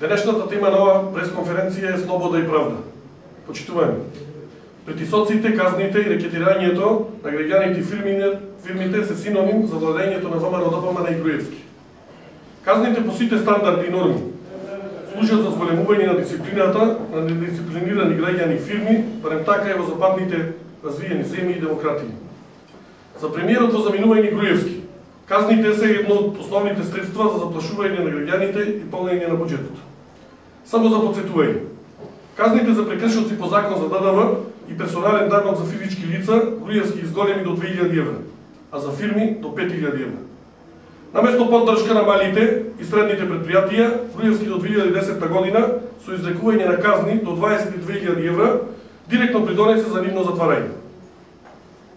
Денешната тема на ова пресконференција е слобода и правда. Почитувани, притисоците, казните и рекетирањето на граѓаните и фирмите се синоним за владењето на ВМРО ДПМН и Груевски. Казните по сите стандарди и норми служат за зголемување на дисциплината на недисциплинирани граѓани и фирми, барем така и во западните развиени земји и демократии. За премиерот во заминување Груевски, казните се едно од основните средства за заплашување на граѓаните и полнење на буџетот. Само за подсетување, казните за прекршоци по закон за ДДВ и персонален данок за физички лица Груевски изголеми до 2000 евра, а за фирми до 5000 евра. Наместо поддршка на малите и средните предпријатија, Груевски до 2010 година со изрекување на казни до 22.000 евра директно придонесе за нивно затварање.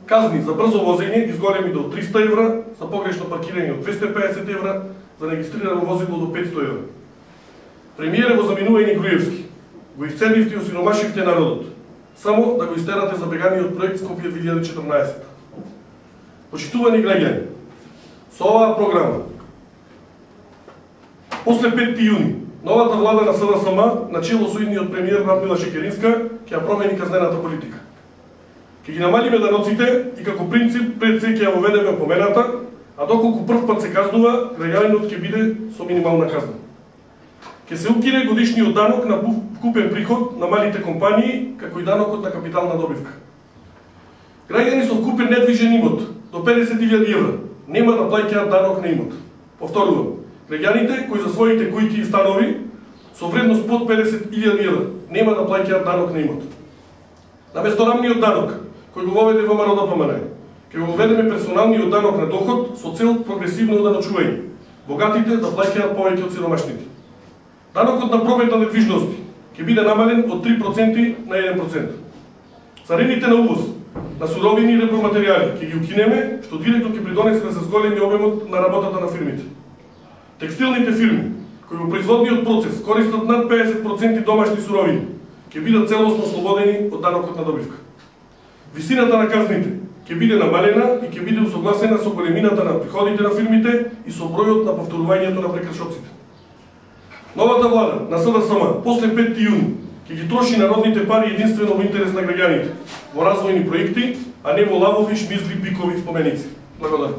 Казни за брзо возење изголеми до 300 евра, за погрешно паркирање од 250 евра, за регистрирано возило до 500 евра. Премиере во заминување Груевски, го исцедивте и осиромашивте народот, само да го истерате за беганиот проект Скопје 2014. Почитувани граѓани, со оваа програма, после 5 јуни, новата влада на СДСМ, начело со идниот премиер Радмила Шекеринска, ќе ја промени казнената политика. Ќе ги намалиме даноците и како принцип пред се ќе ја воведеме помената, а доколку прв пат се казнува, граѓанинот ќе биде со минимална казна. Ќе се укине годишниот данок на вкупен приход на малите компании, како и данокот на капитална добивка. Граѓани со вкупен недвижен имот до 50.000 евра нема да плаќаат данок на имот. Повторувам, граѓаните кои за своите куќи и станови со вредност под 50.000 евра нема да плаќаат данок на имот. Наместо рамниот данок кој го воведе ВМРО ДПМН, ќе го воведеме персоналниот данок на доход со цел прогресивно оданочување, богатите да плаќаат повеќе од сиромашните. Данокот на промет на недвижности ќе биде намален од 3% на 1%. Царините на увоз на суровини и репроматеријали ќе ги укинеме, што директно ќе придонесе да се зголеми обемот на работата на фирмите. Текстилните фирми, кои во производниот процес користат над 50% домашни суровини, ќе бидат целосно ослободени од данокот на добивка. Висината на казните ќе биде намалена и ќе биде усогласена со големината на приходите на фирмите и со бројот на повторувањето на прекршоците. Новата влада на СДСМ после 5 јуни ќе ги троши народните пари единствено во интерес на граѓаните, во развојни проекти, а не во лавови, шмизли, пикови споменици. Благодарам.